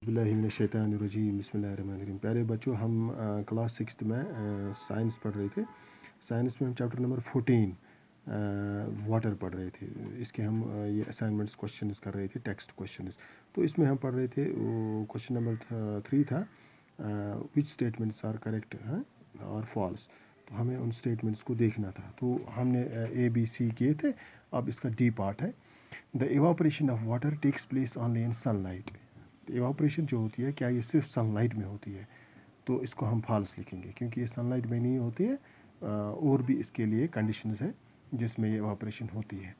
बिस्मिल्लाहिर्रहमानिर्रहीम बिस्मिल्लाहिर्रहमानिर्रहीम। प्यारे बच्चों, हम क्लास 6 में साइंस पढ़ रहे थे। साइंस में हम चैप्टर नंबर 14 वाटर पढ़ रहे थे। इसके हम ये असाइनमेंट्स क्वेश्चंस कर रहे थे, टेक्स्ट क्वेश्चंस। तो इसमें हम पढ़ रहे थे, क्वेश्चन नंबर 3 था विच स्टेटमेंट्स आर करेक्ट और फॉल्स। तो हमें उन स्टेटमेंट्स को देखना था। तो हमने ABC किए थे। अब इसका डी पार्ट है, the evaporation of water takes place only in sunlight. Evaporation जो होती है, क्या ये सिर्फ सनलाइट में होती है? तो इसको हम फॉल्स लिखेंगे, क्योंकि ये सनलाइट में नहीं होती है। और भी इसके लिए कंडीशंस है जिसमें ये इवापोरेशन होती है।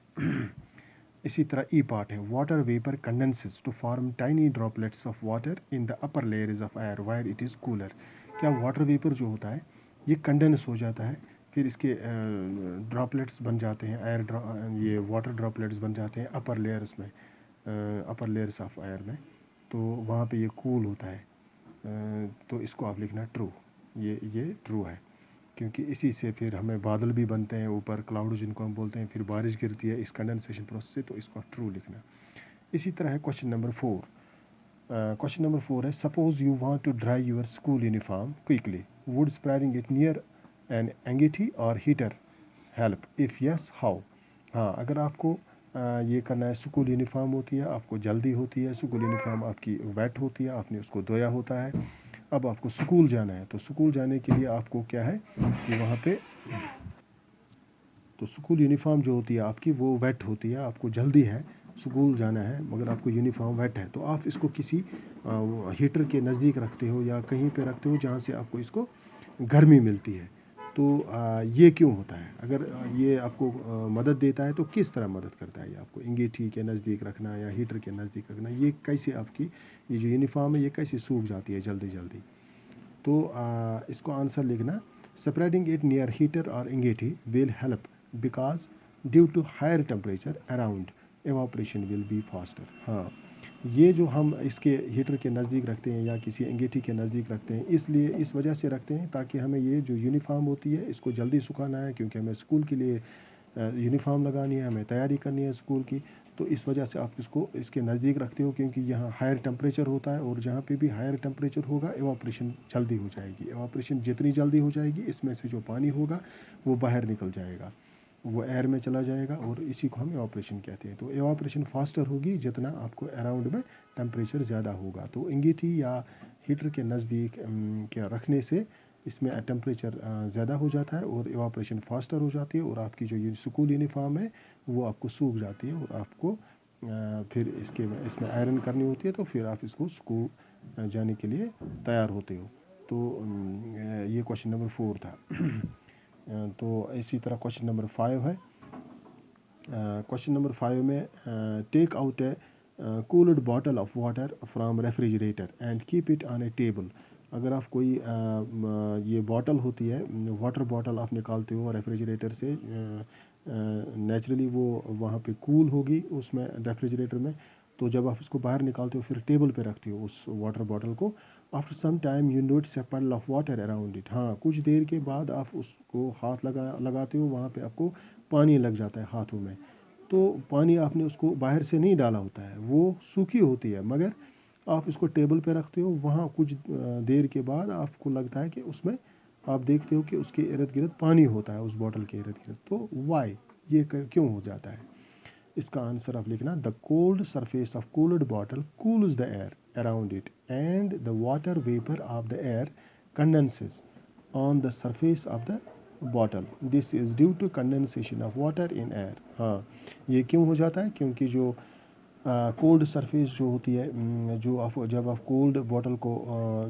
इसी तरह ई पार्ट है, water vapour condenses to form tiny droplets of water in the upper layers of air where it is cooler. क्या वाटर वेपर जो होता है ये कंडेंस हो जाता है, फिर इसके ड्रॉपलेट्स बन जाते हैं, ये वाटर ड्रॉपलेट्स बन जाते हैं अपर लेयर्स में, अपर लेयर्स ऑफ एयर में। तो वहाँ पे ये कूल होता है। तो इसको आप लिखना ट्रू। ये ट्रू है, क्योंकि इसी से फिर हमें बादल भी बनते हैं ऊपर, क्लाउड जिनको हम बोलते हैं, फिर बारिश गिरती है इस कंडेंसेशन प्रोसेस से। तो इसको ट्रू लिखना। इसी तरह है क्वेश्चन नंबर 4। क्वेश्चन नंबर 4 है, suppose you want to dry your school uniform quickly, would spreading it near an एंगीठी और heater help, if yes how. हाँ, अगर आपको ये करना है, स्कूल यूनिफॉर्म होती है, आपको जल्दी होती है, स्कूल यूनिफॉर्म आपकी वेट होती है, आपने उसको धोया होता है, अब आपको स्कूल जाना है। तो स्कूल जाने के लिए आपको क्या है कि वहाँ पे, तो स्कूल यूनिफॉर्म जो होती है आपकी वो वेट होती है, आपको जल्दी है, स्कूल जाना है, मगर आपको यूनिफॉर्म वेट है, तो आप इसको किसी हीटर के नज़दीक रखते हो या कहीं पे रखते हो जहाँ से आपको इसको गर्मी मिलती है। तो ये क्यों होता है? अगर ये आपको मदद देता है तो किस तरह मदद करता है ये आपको? अंगीठी के नज़दीक रखना या हीटर के नज़दीक रखना, ये कैसे आपकी ये जो यूनिफॉर्म है ये कैसे सूख जाती है जल्दी जल्दी? तो इसको आंसर लिखना, स्प्रेडिंग इट नियर हीटर और अंगीठी will help because due to higher temperature around evaporation will be faster. हाँ, ये जो हम इसके हीटर के नज़दीक रखते हैं या किसी अंगीठी के नज़दीक रखते हैं, इसलिए इस वजह से रखते हैं ताकि हमें ये जो यूनिफॉर्म होती है इसको जल्दी सुखाना है, क्योंकि हमें स्कूल के लिए यूनिफॉर्म लगानी है, हमें तैयारी करनी है स्कूल की। तो इस वजह से आप इसको इसके नज़दीक रखते हो, क्योंकि यहाँ हायर टेम्परेचर होता है, और जहाँ पे भी हायर टेम्परेचर होगा एवापोरेशन जल्दी हो जाएगी। एवापोरेशन जितनी जल्दी हो जाएगी, इसमें से जो पानी होगा वो बाहर निकल जाएगा, वो एयर में चला जाएगा, और इसी को हम एवापोरेशन कहते हैं। तो एवापोरेशन फास्टर होगी जितना आपको अराउंड में टेम्परेचर ज़्यादा होगा। तो अंगीठी या हीटर के नज़दीक क्या रखने से इसमें टेम्परेचर ज़्यादा हो जाता है और एवापोरेशन फास्टर हो जाती है, और आपकी जो ये स्कूल यूनिफॉर्म है वो आपको सूख जाती है, और आपको फिर इसमें आयरन करनी होती है, तो फिर आप इसको स्कूल जाने के लिए तैयार होते हो। तो ये क्वेश्चन नंबर 4 था। तो इसी तरह क्वेश्चन नंबर 5 है। क्वेश्चन नंबर 5 में, take out a cooled bottle of water from refrigerator and keep it on a table. अगर आप कोई ये बॉटल होती है, वाटर बॉटल आप निकालते हो रेफ्रिजरेटर से, नेचुरली वो वहाँ पे कूल होगी उसमें रेफ्रिजरेटर में। तो जब आप उसको बाहर निकालते हो फिर टेबल पे रखते हो उस वाटर बॉटल को, after some time you notice a puddle of water around it. हाँ, कुछ देर के बाद आप उसको हाथ लगाते हो, वहाँ पे आपको पानी लग जाता है हाथों में। तो पानी आपने उसको बाहर से नहीं डाला होता है, वो सूखी होती है, मगर आप इसको टेबल पे रखते हो, वहाँ कुछ देर के बाद आपको लगता है कि उसमें, आप देखते हो कि उसके इर्द गिर्द पानी होता है उस बॉटल के इर्द गिर्द। तो वाई, ये क्यों हो जाता है? इसका आंसर आप लिखना, the cold surface of cooled bottle cools the air around it and the water vapour of the air condenses on the surface of the bottle. This is due to condensation of water in air. हाँ, ये क्यों हो जाता है? क्योंकि जो cold surface जो होती है, जो आप जब आप कोल्ड बॉटल को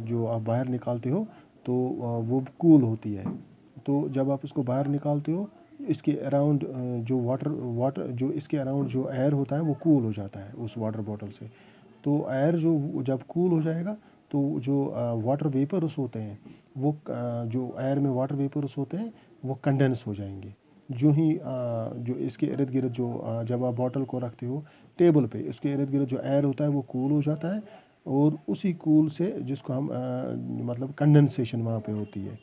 जो आप बाहर निकालते हो तो वो कूल होती है। तो जब आप इसको बाहर निकालते हो, इसके अराउंड जो वाटर जो इसके अराउंड जो एयर होता है वो कूल हो जाता है उस वाटर बॉटल से। तो एयर जो जब कूल हो जाएगा, तो जो वाटर वेपर्स होते हैं वो जो एयर में वाटर वेपर्स होते हैं वो कंडेंस हो जाएंगे। जो ही जो इसके इर्द गिर्द जो जब आप बॉटल को रखते हो टेबल पे, उसके इर्द गिर्द जो एयर होता है वो कूल हो जाता है, और उसी कूल से जिसको हम मतलब कंडेंसेशन वहाँ पे होती है।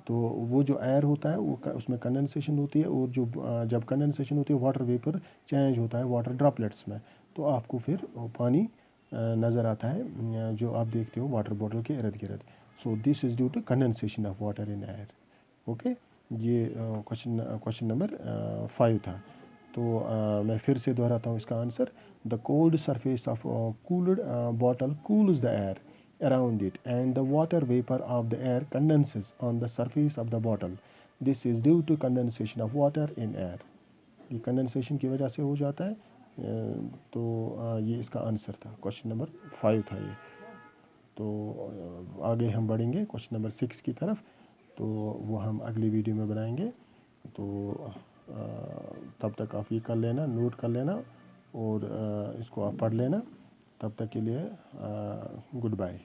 तो वो जो एयर होता है वो उसमें कंडेंसेशन होती है, और जो जब कंडेंसेशन होती है वाटर वेपर चेंज होता है वाटर ड्रॉपलेट्स में, तो आपको फिर पानी नज़र आता है जो आप देखते हो वाटर बॉटल के इर्द गिर्द। So this is due to condensation of water in air. Okay, ये क्वेश्चन नंबर 5 था। तो मैं फिर से दोहराता हूँ इसका answer. The cold surface of cooled bottle cools the air around it and the water vapor of the air condenses on the surface of the bottle. This is due to condensation of water in air. ये condensation की वजह से हो जाता है। तो ये इसका आंसर था, क्वेश्चन नंबर 5 था ये। तो आगे हम बढ़ेंगे क्वेश्चन नंबर 6 की तरफ, तो वो हम अगली वीडियो में बनाएंगे। तो तब तक आप ये कर लेना, नोट कर लेना और इसको आप पढ़ लेना। तब तक के लिए गुड बाय।